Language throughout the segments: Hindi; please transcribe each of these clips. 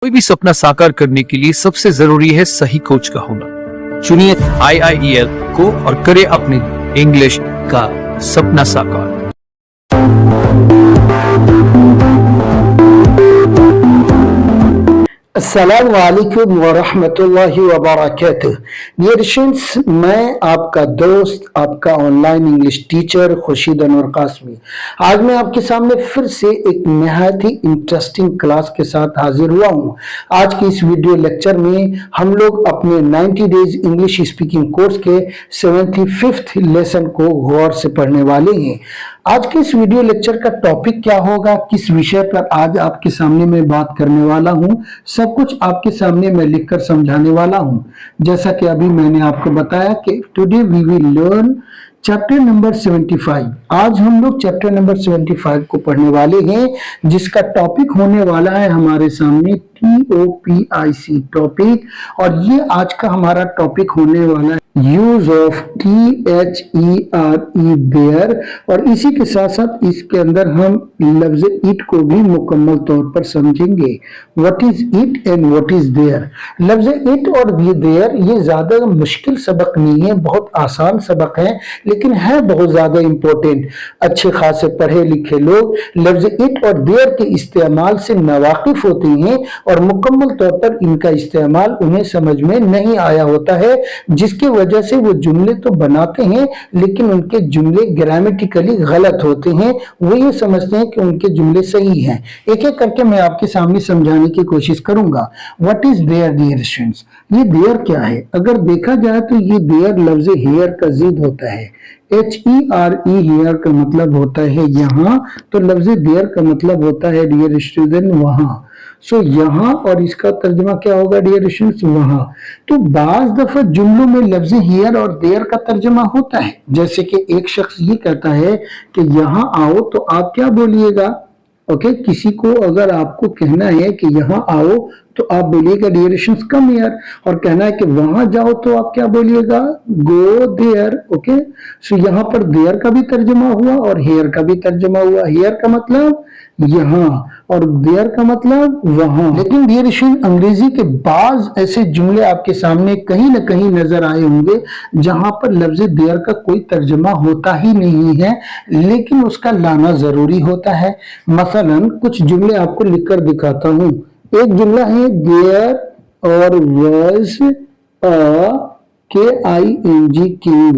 कोई भी सपना साकार करने के लिए सबसे जरूरी है सही कोच का होना। चुनिए IIEL को और करें अपने इंग्लिश का सपना साकार। अस्सलाम वालेकुम वरहमतुल्लाहि वबरकातुह। डियर स्टूडेंट्स, मैं आपका दोस्त, आपका online English teacher Khurshid Anwar Qasmi. आज मैं आपके सामने फिर से एक नहायत ही इंटरेस्टिंग क्लास के साथ हाजिर हुआ हूँ। आज की इस वीडियो लेक्चर में हम लोग अपने 90 डेज इंग्लिश स्पीकिंग कोर्स के 75th लेसन को गौर से पढ़ने वाले हैं। आज के इस वीडियो लेक्चर का टॉपिक क्या होगा, किस विषय पर आज आपके सामने मैं बात करने वाला हूं, सब कुछ आपके सामने मैं लिखकर समझाने वाला हूं। जैसा कि अभी मैंने आपको बताया कि today we will learn chapter number 75। आज हम लोग चैप्टर नंबर 75 को पढ़ने वाले हैं, जिसका टॉपिक होने वाला है हमारे सामने TOPIC टॉपिक। और ये आज का हमारा टॉपिक होने वाला है यूज ऑफ THERE देयर। और इसी के साथ साथ इसके अंदर हम लफ्ज इट को भी मुकम्मल तौर पर समझेंगे। What is it and what is there. लफ्ज इट और देयर ये ज्यादा मुश्किल सबक नहीं है, बहुत आसान सबक है, लेकिन है बहुत ज्यादा इंपॉर्टेंट। अच्छे खासे पढ़े लिखे लोग लफ्ज इट और देयर के इस्तेमाल से नावाकिफ होते हैं और मुकम्मल तौर पर इनका इस्तेमाल उन्हें समझ में नहीं आया होता है, जिसकी वजह से वो जुमले तो बनाते हैं लेकिन उनके जुमले ग्रामेटिकली गलत होते हैं। वो ये समझते हैं कि उनके जुमले सही हैं। एक एक करके मैं आपके सामने समझाने की कोशिश करूंगा। What is there dear students. ये देयर क्या है? अगर देखा जाए तो ये देयर लफ्ज हेयर का जिद होता है। HERE हेयर का मतलब होता है यहाँ, तो लफ्ज देयर का मतलब होता है डियर स्टूडेंट वहां। सो यहाँ और इसका तर्जुमा क्या होगा डियर स्टूडेंट्स? वहां। तो बाज दफा जुमलों में लफ्ज हियर और देयर का तर्जुमा होता है। जैसे कि एक शख्स ये कहता है कि यहाँ आओ, तो आप क्या बोलिएगा? ओके, किसी को अगर आपको कहना है कि यहाँ आओ तो आप बोलिएगा डियर स्टूडेंट्स कम हियर। और कहना है कि वहां जाओ तो आप क्या बोलिएगा? Go there. ओके, सो यहाँ पर देयर का भी तर्जुमा हुआ और हेयर का भी तर्जुमा हुआ। हेयर का मतलब यहाँ और देयर का मतलब वहां। लेकिन डियर स्टूडेंट, अंग्रेजी के बाज ऐसे जुमले आपके सामने कहीं ना कहीं नजर आए होंगे जहां पर लफ्ज देयर का कोई तर्जुमा होता ही नहीं है, लेकिन उसका लाना जरूरी होता है। मसलन कुछ जुमले आपको लिखकर दिखाता हूं। एक जुमला है देयर और was a KING king.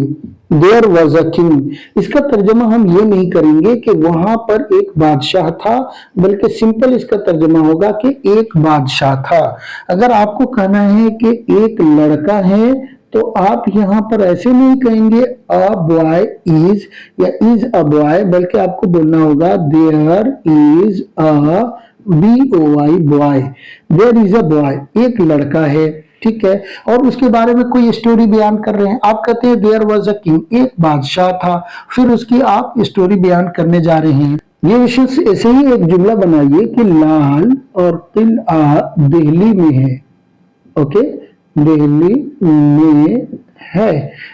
There was a king. इसका तर्जुमा हम ये नहीं करेंगे कि वहां पर एक बादशाह था, बल्कि सिंपल इसका तर्जुमा होगा कि एक बादशाह था। अगर आपको कहना है कि एक लड़का है, तो आप यहाँ पर ऐसे नहीं कहेंगे अ बॉय इज या इज अ बॉय, बल्कि आपको बोलना होगा there is a BOY boy. There is a boy, एक लड़का है, ठीक है। और उसके बारे में कोई स्टोरी बयान कर रहे हैं। आप कहते हैं देयर वाज अ किंग, एक बादशाह था, फिर उसकी आप स्टोरी बयान करने जा रहे हैं। ये विशेष ऐसे ही एक जुमला बनाइए कि लाल और किला दिल्ली में है। ओके, दिल्ली में है।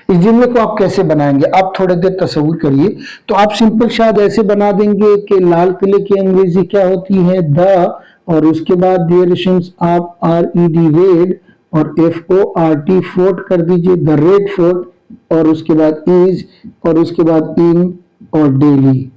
इस जुमले को आप कैसे बनाएंगे? आप थोड़ी देर तसव्वुर करिए। तो आप सिंपल शायद ऐसे बना देंगे कि लाल किले की अंग्रेजी क्या होती है? द, और उसके बाद डियर स्टूडेंट्स आप RED रेड और FORT फोर्ट कर दीजिए, द रेड फोर्ट, और उसके बाद इज, और उसके बाद इन और डेली।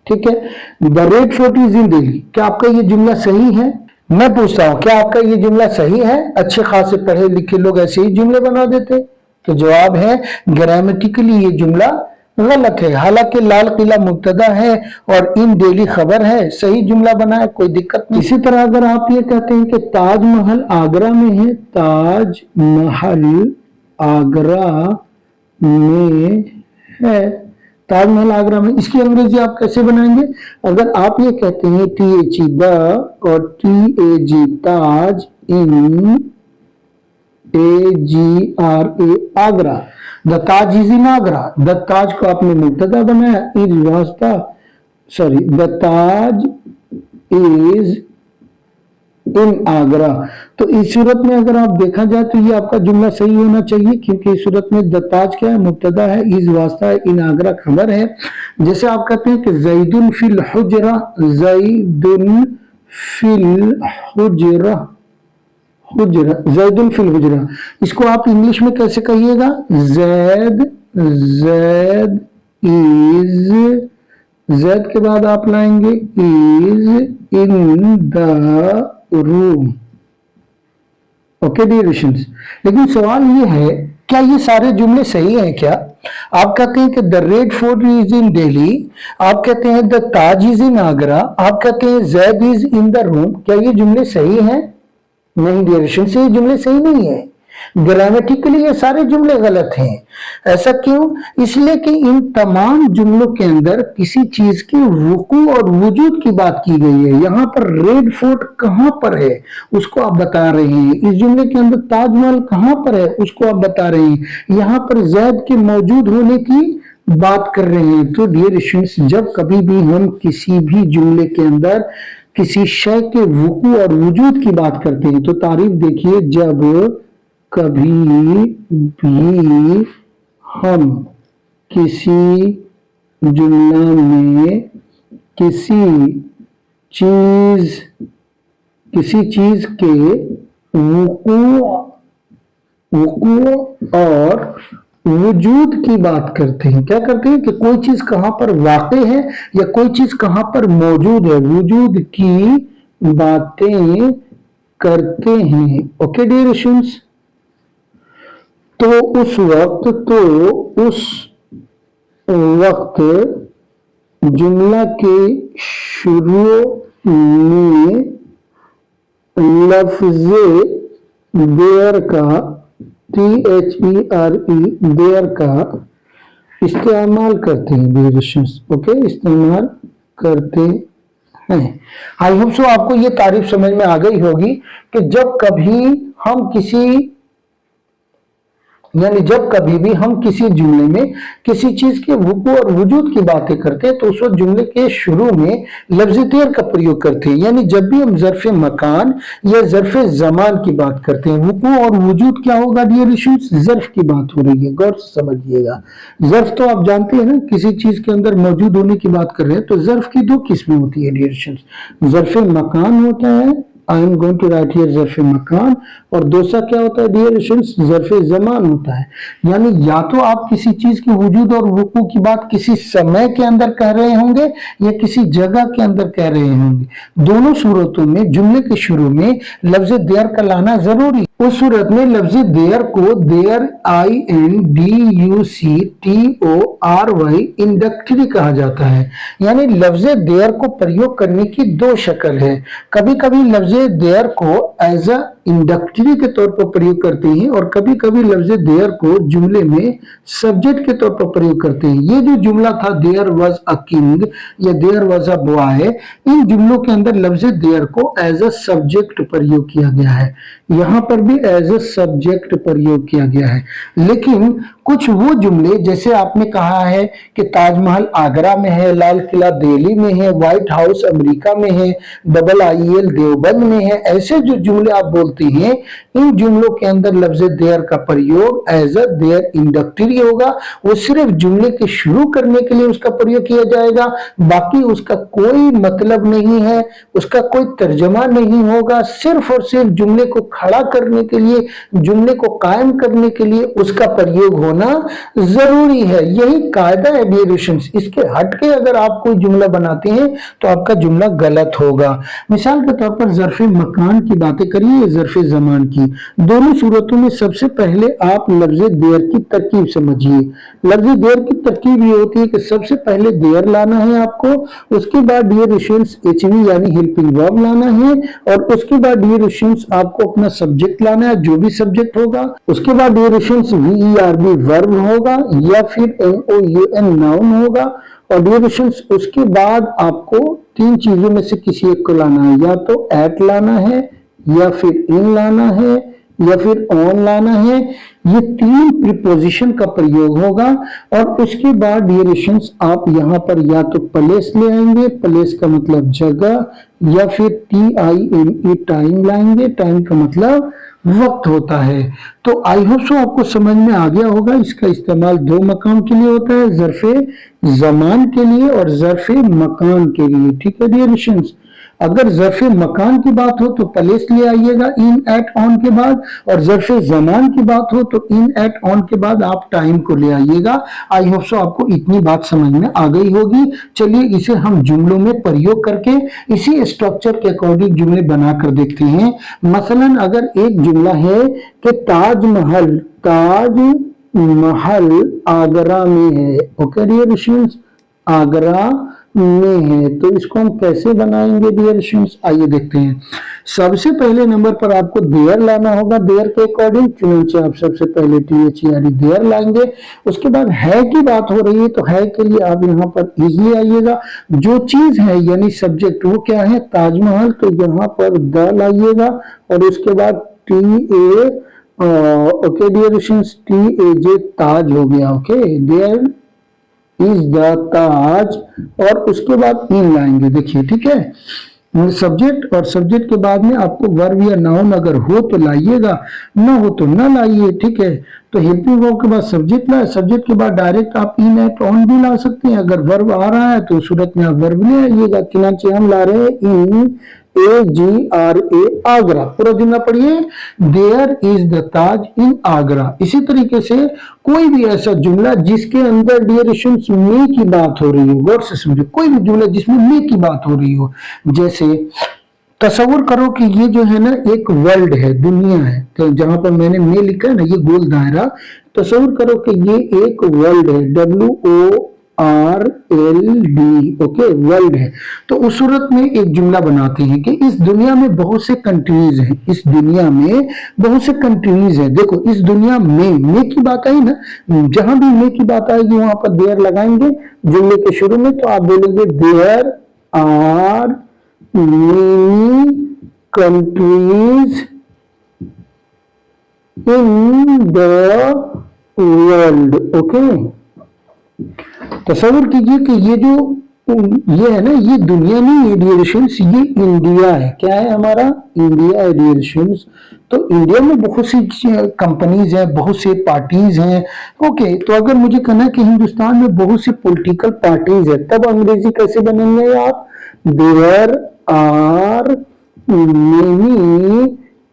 ठीक है, the red fort is in Delhi. क्या आपका ये जुमला सही है? मैं पूछता हूं, क्या आपका ये जुमला सही है? अच्छे खासे पढ़े लिखे लोग ऐसे ही जुमले बना देते। तो जवाब है ग्रामेटिकली ये जुमला गलत है। हालांकि लाल किला मुब्तदा है और इन डेली खबर है, सही जुमला बना है, कोई दिक्कत नहीं। इसी तरह अगर आप ये कहते हैं कि ताजमहल आगरा में है, ताजमहल आगरा में है, ताजमहल आगरा में, इसकी अंग्रेजी आप कैसे बनाएंगे? अगर आप ये कहते हैं THE द और TAG Taj, in AGRA Agra, the Taj is in Agra. The Taj को आपने मुब्तदा बनाया, इज वास्ता, sorry, the Taj is in Agra. तो इस सूरत में अगर आप देखा जाए तो ये आपका जुमला सही होना चाहिए, क्योंकि इस सूरत में द ताज क्या है? मुब्तदा है, इज वास्ता है, इन आगरा खबर है। जैसे आप कहते हैं कि जैदुन फिल हुजरा, जैदुन फिल हुजरा, हुजरा, जैदुन फिल हुजरा। इसको आप इंग्लिश में कैसे कहिएगा? जैद, जैद इज, जैद के बाद आप लाएंगे is in the room. Okay dear students, लेकिन सवाल ये है, क्या ये सारे जुमले सही हैं क्या? आप कहते हैं कि the red fort is in Delhi, आप कहते हैं the Taj is in Agra, आप कहते हैं Zaid is in the room. क्या ये जुमले सही हैं? नहीं डियर स्टूडेंट्स, ये जुमले सही नहीं है। ग्रामेटिकली ये सारे जुमले गलत हैं। ऐसा क्यों? इसलिए कि इन तमाम जुमलों के अंदर किसी चीज के वुकू और वजूद की बात की गई है। यहाँ पर रेड फोर्ट कहाँ पर है उसको आप बता रहे हैं। इस जुमले के अंदर ताजमहल कहाँ पर है उसको आप बता रहे हैं। यहाँ पर जैद के मौजूद होने की बात कर रहे हैं। तो डियर स्टूडेंट्स, जब कभी भी हम किसी भी जुमले के अंदर किसी शय के वुकू और वजूद की बात करते हैं तो तारीफ देखिए, जब कभी भी हम किसी जुमला में किसी चीज के वुकू और वजूद की बात करते हैं। क्या करते हैं कि कोई चीज कहां पर वाक़ई है या कोई चीज कहां पर मौजूद है, वजूद की बातें करते हैं। ओके डियर स्टूडेंट्स, तो उस वक्त जुमला के शुरू में लफ्ज़े देयर का, THERE, देयर का इस्तेमाल करते हैं डियर स्टूडेंट्स। ओके, इस्तेमाल करते हैं। आई होप सो आपको ये तारीफ समझ में आ गई होगी कि जब कभी हम किसी, यानी जब कभी भी हम किसी जुमले में किसी चीज के वुकू और वजूद की बातें करते हैं तो उस वक्त जुमले के शुरू में लफ्ज़ देर का प्रयोग करते हैं। यानी जब भी हम ज़र्फ़ मकान या ज़र्फ़ ज़मान की बात करते हैं, वुकू और वजूद क्या होगा डियर स्टूडेंट्स? ज़र्फ़ की बात हो रही है, गौर से समझिएगा। ज़र्फ़ तो आप जानते हैं ना, किसी चीज के अंदर मौजूद होने की बात कर रहे हैं। तो ज़र्फ़ की दो किस्में होती है डियर स्टूडेंट्स, ज़र्फ़ मकान होता है, I am going to write here ज़र्फ़ मकान, और दूसरा क्या होता है डियर स्टूडेंट्स? ज़र्फ़ ज़मान होता है। यानी या तो आप किसी चीज के वजूद और वुकू की बात किसी समय के अंदर कह रहे होंगे या किसी जगह के अंदर कह रहे होंगे। दोनों सूरतों में जुमले के शुरू में लफ्ज़ देयर का लाना जरूरी। उस सूरत में लफ्ज़ देयर को देयर, INDUCTORY, इंडक्टरी कहा जाता है। यानी लफ्ज़ देयर को प्रयोग करने की दो शक्ल है। कभी कभी लफ्ज़ देयर को एज अ इंडक्टरी के तौर पर प्रयोग करते हैं और कभी कभी लफ्ज़ देयर को जुमले में सब्जेक्ट के तौर पर प्रयोग करते हैं। ये जो जुमला था देयर वाज अ किंग या देयर वाज अ बॉय, इन जुमलों के अंदर लफ्ज़ देयर को एज अ सब्जेक्ट प्रयोग किया गया है। यहाँ पर भी एज अ सब्जेक्ट प्रयोग किया गया है। लेकिन कुछ वो जुमले, जैसे आपने कहा है कि ताजमहल आगरा में है, लाल किला दिल्ली में है, व्हाइट हाउस अमेरिका में है, IIL देवबंद में है, ऐसे जो जुमले आप बोलते हैं, इन जुमलों के अंदर लफ्ज़ देयर का प्रयोग एज अ देयर इंडक्टरी होगा। वो सिर्फ जुमले के शुरू करने के लिए उसका प्रयोग किया जाएगा, बाकी उसका कोई मतलब नहीं है, उसका कोई तर्जमा नहीं होगा। सिर्फ और सिर्फ जुमले को खड़ा करने के लिए, जुमले को कायम करने के लिए उसका प्रयोग होना जरूरी है। यही कायदा है डियर स्टूडेंट्स। इसके हटके अगर आप कोई जुमला बनाते हैं तो आपका जुमला गलत होगा। मिसाल के तौर पर ज़र्फ़ मकान की बातें करिए, ज़र्फ़ ज़मान की, दोनों सूरतों में सबसे पहले आप लफ्ज़ देयर की तरकीब समझिए। लफ्ज़ देयर की तरकीब ये होती है कि सबसे पहले देयर लाना है आपको, उसके बाद डियर स्टूडेंट्स HV यानी हेल्पिंग वर्ब लाना है, और उसके बाद डियर स्टूडेंट्स आपको अपना सब्जेक्ट लाना है, जो भी सब्जेक्ट होगा। उसके बाद डियर स्टूडेंट्स VERB वर्ब होगा या फिर NOUN नाउन होगा। और डियर स्टूडेंट्स उसके बाद आपको तीन चीजों में से किसी एक को लाना है, या तो एट लाना है, या फिर इन लाना है, या फिर ऑन लाना है। ये तीन प्रीपोजिशन का प्रयोग होगा। और उसके बाद डियर स्टूडेंट्स आप यहाँ पर या तो प्लेस ले आएंगे, प्लेस का मतलब जगह, या फिर TIME टाइम लाएंगे, टाइम का मतलब वक्त होता है। तो आई होप सो आपको समझ में आ गया होगा। इसका इस्तेमाल दो मकाम के लिए होता है, ज़र्फ़े ज़मान के लिए और ज़र्फ़े मकान के लिए। ठीक है डियर स्टूडेंट्स, अगर ज़र्फ़ मकान की बात हो तो प्लेस ले आइएगा इन, एट, ऑन के बाद, और ज़र्फ़ ज़मान की बात हो तो इन, एट, ऑन के बाद आप टाइम को ले आइएगा। आई होप सो आपको इतनी बात समझ में आ गई होगी। चलिए इसे हम जुमलों में प्रयोग करके इसी स्ट्रक्चर के अकॉर्डिंग जुमले बनाकर देखते हैं। मसलन अगर एक जुमला है कि ताजमहल आगरा में है, ओके डियर स्टूडेंट्स, आगरा में है, तो इसको हम कैसे बनाएंगे डियर स्टूडेंट्स, आइए देखते हैं। सबसे पहले नंबर पर आपको देयर लाना होगा, देयर के अकॉर्डिंग चुनाचे आप सबसे पहले THERE देयर लाएंगे। उसके बाद है की बात हो रही है तो है के लिए आप यहाँ पर इज ले आइएगा। जो चीज है यानी सब्जेक्ट वो क्या है, ताजमहल, तो यहाँ पर द लाइएगा और उसके बाद TA, okay dear students, TAJ Taj हो गया, okay, there is the Taj, और उसके बाद इन लाएंगे। देखिए ठीक है, सब्जेक्ट और सब्जेक्ट के बाद में आपको वर्ब या नाउन अगर हो तो लाइएगा, ना हो तो ना लाइए, ठीक है। तो हेल्पिंग वर्ब के बाद सब्जेक्ट लाए, सब्जेक्ट के बाद डायरेक्ट आप इन, एट, ऑन भी ला सकते हैं। अगर वर्ब आ रहा है तो सूरत में आप वर्ब ले आइएगा। चुनाचे हम ला रहे हैं इन AGRA आगरा। पूरा जुमला पढ़िए, देयर इज द ताज इन आगरा। इसी तरीके से कोई भी ऐसा जुमला जिसके अंदर डियर स्टूडेंट्स मे की बात हो रही हो, गौर से समझो, कोई भी जुमला जिसमें मे की बात हो रही हो, जैसे तस्वुर करो कि ये जो है ना एक वर्ल्ड है, दुनिया है, तो जहां पर मैंने मे लिखा है ना ये गोल दायरा, तस्वुर करो कि ये एक वर्ल्ड है, WORLD, ओके, वर्ल्ड है। तो उस सूरत में एक जुमला बनाते हैं कि इस दुनिया में बहुत से कंट्रीज हैं, इस दुनिया में बहुत से कंट्रीज हैं। देखो इस दुनिया में मे की बात आई ना, जहां भी मे की बात आएगी वहां पर देयर लगाएंगे जुमले के शुरू में, तो आप बोलेंगे there are many countries in the world, okay. तस्वीर कीजिए कि ये जो ये है ना, ये दुनिया नहीं है डियर स्टूडेंट्स, ये इंडिया है। क्या है हमारा, इंडिया है डियर स्टूडेंट्स। तो इंडिया में बहुत सी कंपनीज हैं, बहुत से पार्टीज हैं, ओके। तो अगर मुझे कहना है कि हिंदुस्तान में बहुत सी पॉलिटिकल पार्टीज है, तब अंग्रेजी कैसे बनेंगे आप, there are many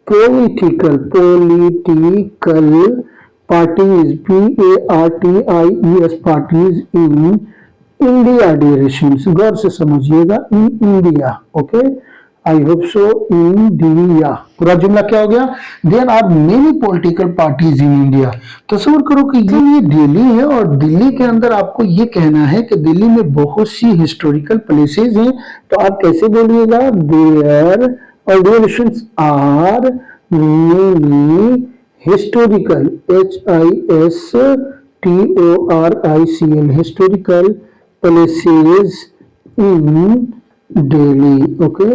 political parties, PARTIES parties in India dear students. गौर से समझिएगा, in India, okay, I hope so, India. पूरा जुमला क्या हो गया, there are many political parties in India. तस्वीर करो कि ये दिल्ली है और दिल्ली के अंदर आपको ये कहना है कि दिल्ली में बहुत सी हिस्टोरिकल प्लेसेस हैं, तो आप कैसे बोलिएगा, देयर और dear students are many historical, HISTORICL historical places in Delhi, okay.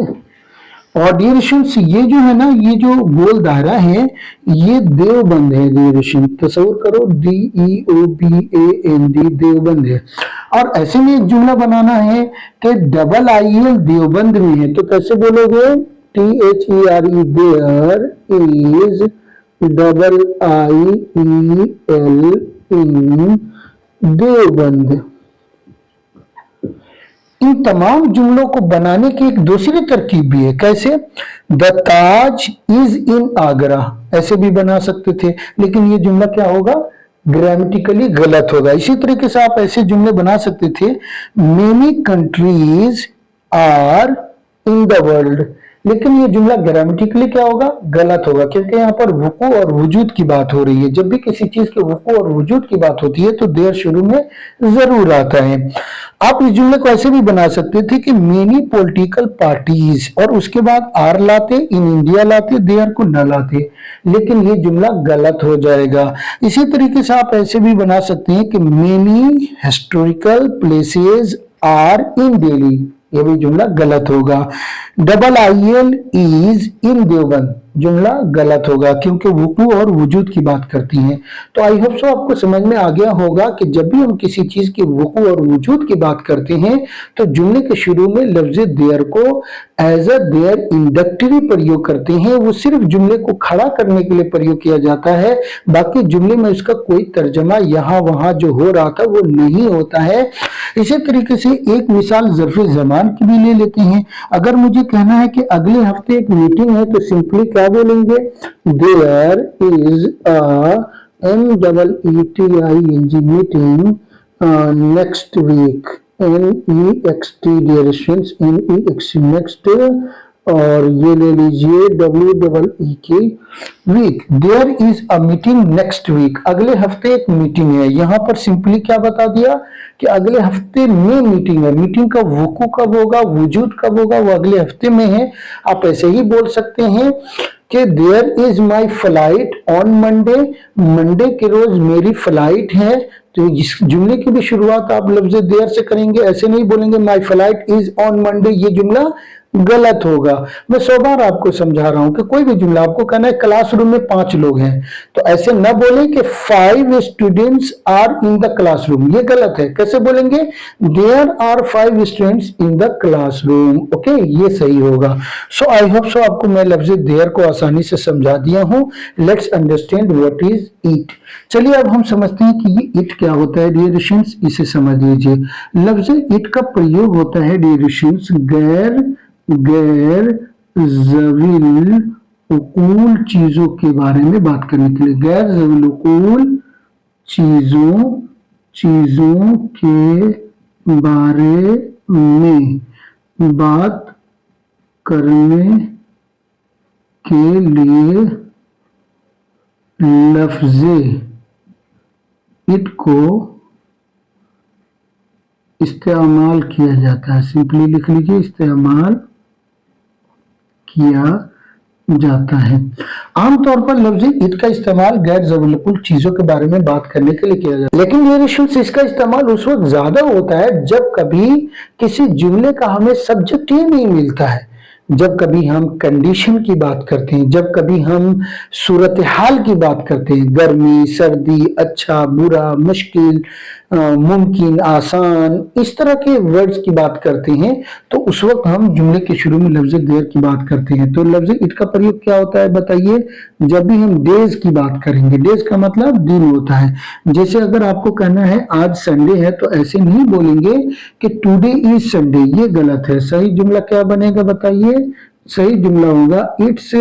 और डियर स्टूडेंट्स ये जो है ना, ये जो गोल दायरा है ये देवबंद है डियर स्टूडेंट्स। तस्वीर करो, DEOBAND देवबंद है। और ऐसे में एक जुमला बनाना है कि IIL देवबंद में है, तो कैसे बोलोगे, THERE देयर इज IIL इन देवबंद। इन तमाम जुमलों को बनाने की एक दूसरी तरकीब भी है, कैसे, the Taj is in Agra, ऐसे भी बना सकते थे, लेकिन ये जुमला क्या होगा, ग्रामेटिकली गलत होगा। इसी तरीके से आप ऐसे जुमले बना सकते थे, many countries are in the world, लेकिन ये जुमला ग्रामेटिकली क्या होगा, गलत होगा, क्योंकि यहाँ पर वुकू और वजूद की बात हो रही है। जब भी किसी चीज के वुकू और वजूद की बात होती है तो देयर शुरू में जरूर आता है। आप इस जुमले को ऐसे भी बना सकते थे कि मेनी पॉलिटिकल पार्टीज, और उसके बाद आर लाते, इन इंडिया लाते, देयर को न लाते, लेकिन ये जुमला गलत हो जाएगा। इसी तरीके से आप ऐसे भी बना सकते हैं कि many historical places are in Delhi, ये भी जुमला गलत होगा। IIL इज इन देवबंद, जुमला गलत होगा क्योंकि वुकू और वजूद की बात करती हैं। तो आई होप सो आपको समझ में आ गया होगा कि जब भी हम किसी चीज की वुकू और वजूद की बात करते हैं तो जुमले के शुरू में लफ्ज देयर को एज अ देयर इंडक्टरी प्रयोग करते हैं। वो सिर्फ जुमले को खड़ा करने के लिए प्रयोग किया जाता है, बाकी जुमले में उसका कोई तर्जमा यहाँ वहां जो हो रहा था वो नहीं होता है। इसी तरीके से एक मिसाल ज़र्फ़ ज़मान की भी ले लेते हैं। अगर मुझे कहना है कि अगले हफ्ते एक मीटिंग है तो सिंपली क्या बोलेंगे, there is MEETING meeting next week, NEXT डियरेशंस NEXT नेक्स्ट, और ये ले लीजिए WEEK week. There is a meeting next week, अगले हफ्ते एक मीटिंग है। यहाँ पर सिंपली क्या बता दिया कि अगले हफ्ते में मीटिंग है। मीटिंग का वकू कब होगा, वजूद कब होगा, वो अगले हफ्ते में है। आप ऐसे ही बोल सकते हैं कि there is my flight on Monday, Monday के रोज मेरी फ्लाइट है। तो इस जुमले की भी शुरुआत आप लफ्ज देयर से करेंगे, ऐसे नहीं बोलेंगे my flight is on Monday, ये जुमला गलत होगा। मैं 100 बार आपको समझा रहा हूं कि कोई भी जुमला आपको कहना है क्लासरूम में 5 लोग हैं, तो ऐसे न बोले कि 5 students are in the classroom, ये गलत है। कैसे बोलेंगे, there are 5 students in the classroom. Okay, ये सही होगा। सो आई होप सो आपको मैं लफ्ज देयर को आसानी से समझा दिया हूं। Let's understand what is it. चलिए अब हम समझते हैं कि ये इट क्या होता है। डियर स्टूडेंट्स, इसे समझ लीजिए। लफ्ज इट का प्रयोग होता है डियर स्टूडेंट्स गैर ज़वील उकूल चीजों के बारे में बात करने के लिए। गैर ज़वील उकूल चीजों के बारे में बात करने के लिए लफ्ज़े इट को इस्तेमाल किया जाता है। सिंपली लिख लीजिए, इस्तेमाल किया जाता है। आमतौर पर लफ्ज़ इट का इस्तेमाल गैर ज़रूरी चीजों के बारे में बात करने के लिए किया जाता है, लेकिन ये इश्यूज इसका इस्तेमाल उस वक्त ज्यादा होता है जब कभी किसी जुमले का हमें सब्जेक्ट ही नहीं मिलता है, जब कभी हम कंडीशन की बात करते हैं, जब कभी हम सूरत हाल की बात करते हैं, गर्मी, सर्दी, अच्छा, बुरा, मुश्किल, मुमकिन, आसान, इस तरह के वर्ड्स की बात करते हैं, तो उस वक्त हम जुमले के शुरू में लफ्ज देर की बात करते हैं। तो लफ्ज इट का प्रयोग क्या होता है बताइए, जब भी हम डेज की बात करेंगे। डेज का मतलब दिन होता है। जैसे अगर आपको कहना है आज संडे है, तो ऐसे नहीं बोलेंगे कि टुडे इज संडे, ये गलत है। सही जुमला क्या बनेगा बताइए, सही जुमला होगा इट्स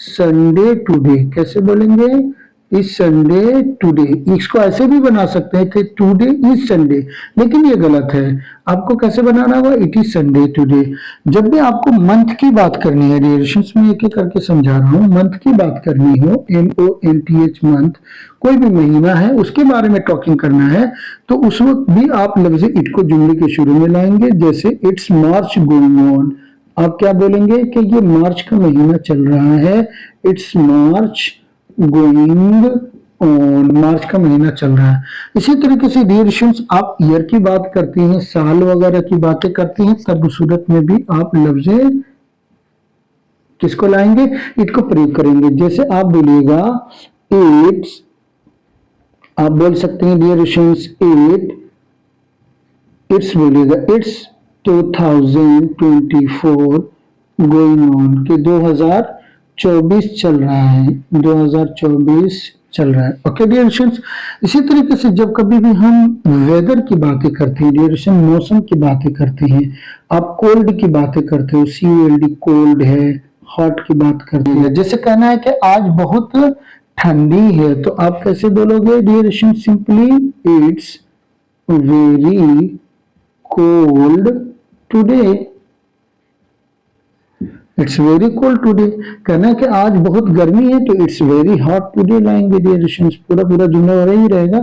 संडे टुडे। कैसे बोलेंगे, इज संडे टुडे। इसको ऐसे भी बना सकते हैं कि टुडे इज संडे, लेकिन ये गलत है। आपको कैसे बनाना होगा, इट इज संडे टुडे। जब भी आपको मंथ की बात करनी है, रिलेशंस में एक एक करके समझा रहा हूँ, मंथ की बात करनी हो, MONTH मंथ, कोई भी महीना है उसके बारे में टॉकिंग करना है, तो उस वक्त भी आप लफ्ज इट को जुमले के शुरू में लाएंगे। जैसे इट्स मार्च गोइंग ऑन, आप क्या बोलेंगे कि ये मार्च का महीना चल रहा है, इट्स मार्च गोइंग ऑन, मार्च का महीना चल रहा है। इसी तरीके से डियर स्टूडेंट्स, आप ईयर की बात करते हैं, साल वगैरह की बातें करते हैं, तब उस सूरत में भी आप लफ्ज किसको लाएंगे, इट को प्रयोग करेंगे। जैसे आप बोलिएगा इट्स, आप बोल सकते हैं डियर स्टूडेंट्स इट्स बोलिएगा इट्स 2024 गोइंग ऑन, के 2024 चल रहा है, 2024 चल रहा है। ओके डियर स्टूडेंट्स, इसी तरीके से जब कभी भी हम वेदर की बातें करते हैं, डियर स्टूडेंट्स, मौसम की बातें करते हैं, आप कोल्ड की बातें करते हो, COLD कोल्ड है, हॉट की बात करते हैं। जैसे कहना है कि आज बहुत ठंडी है, तो आप कैसे बोलोगे dear students, simply it's very cold today, it's very cold today. कहना है कि आज बहुत गर्मी है, तो इट्स वेरी हॉट टुडे लाएंगे डियर स्टूडेंट्स। पूरा पूरा जुमला वही रहेगा,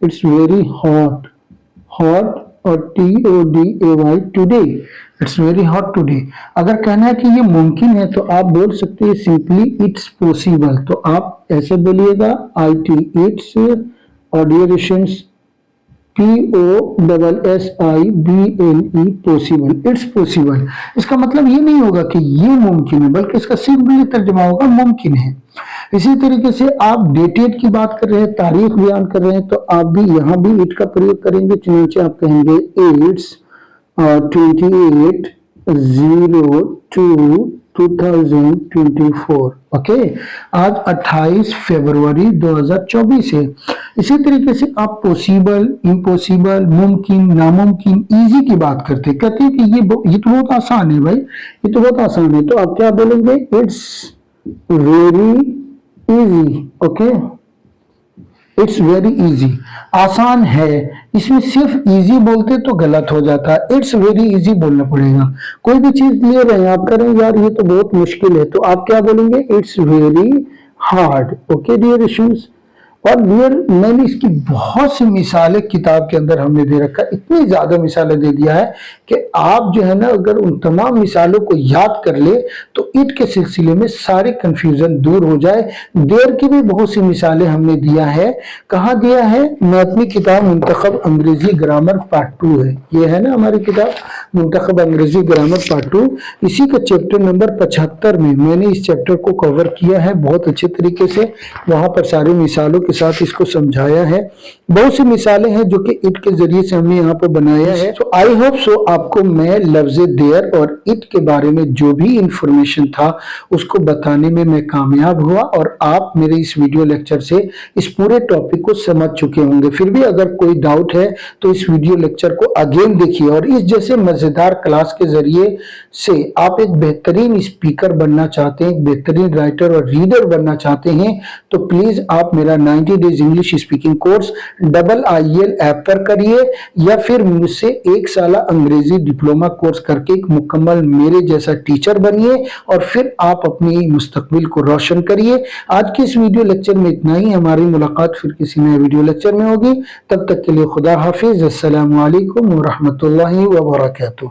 इट्स वेरी हॉट, हॉट और TODAY today, it's very hot today. अगर कहना है कि ये मुमकिन है, तो आप बोल सकते हैं सिंपली इट्स पॉसिबल, तो आप ऐसे बोलिएगा IT इट्स, और dear students POSSIBLE possible, it's possible. इसका मतलब ये नहीं होगा कि ये मुमकिन है, बल्कि इसका सिंपली तर्जुमा होगा मुमकिन है। इसी तरीके से आप डेटेड की बात कर रहे हैं, तारीख बयान कर रहे हैं, तो आप भी यहाँ भी इट का प्रयोग करेंगे। चुनांचे आप कहेंगे इट्स 28/02/2024। ओके, आज 28 फरवरी 2024 है। इसी तरीके से आप पॉसिबल, इम्पॉसिबल, मुमकिन, नामुमकिन, इजी की बात करते हैं, कहते हैं कि ये तो बहुत आसान है भाई, ये तो बहुत आसान है। तो आप क्या बोलेंगे? It's very easy. Okay, it's very easy, आसान है। इसमें सिर्फ इजी बोलते तो गलत हो जाता है, इट्स वेरी इजी बोलना पड़ेगा। कोई भी चीज ले रहे हैं आप, करें यार ये तो बहुत मुश्किल है, तो आप क्या बोलेंगे? It's very hard. Okay dear issues, और डियर मैंने इसकी बहुत सी मिसालें किताब के अंदर हमने दे रखा है, इतनी ज्यादा मिसालें दे दिया है कि आप जो है ना, अगर उन तमाम मिसालों को याद कर ले तो इट के सिलसिले में सारे कंफ्यूजन दूर हो जाए। देर की भी बहुत सी मिसालें हमने दिया है। कहाँ दिया है? मैं अपनी किताब मुंतखब अंग्रेजी ग्रामर पार्ट 2 है, ये है ना हमारी किताब मुंतखब अंग्रेजी ग्रामर पार्ट 2, इसी का चैप्टर नंबर 75 में मैंने इस चैप्टर को कवर किया है बहुत अच्छे तरीके से। वहां पर सारी मिसालों के साथ इसको समझाया है। बहुत सी मिसालें हैं जो कि इट के जरिए से हमने यहाँ पर बनाया है। तो आई होप सो आपको मैं लफ्ज देयर और इट के बारे में जो भी इंफॉर्मेशन था उसको बताने में मैं कामयाब हुआ, और आप मेरे इस वीडियो लेक्चर से इस पूरे टॉपिक को समझ चुके होंगे। फिर भी अगर कोई डाउट है तो इस वीडियो लेक्चर को अगेन देखिए, और इस जैसे मजेदार क्लास के जरिए से आप एक बेहतरीन स्पीकर बनना चाहते हैं, एक बेहतरीन राइटर और रीडर बनना चाहते हैं, तो प्लीज आप मेरा 90 days English speaking course IIL app पर करिए, या फिर मुझसे 1 साल अंग्रेजी डिप्लोमा कोर्स करके एक मुकम्मल मेरे जैसा टीचर बनिए, और फिर आप अपनी मुस्तकबिल को रोशन करिए। आज के इस वीडियो लेक्चर में इतना ही। हमारी मुलाकात फिर किसी नए वीडियो लेक्चर में होगी। तब तक के लिए खुदा हाफिज। अस्सलामु अलैकुम व रहमतुल्लाहि व बरकातुहू।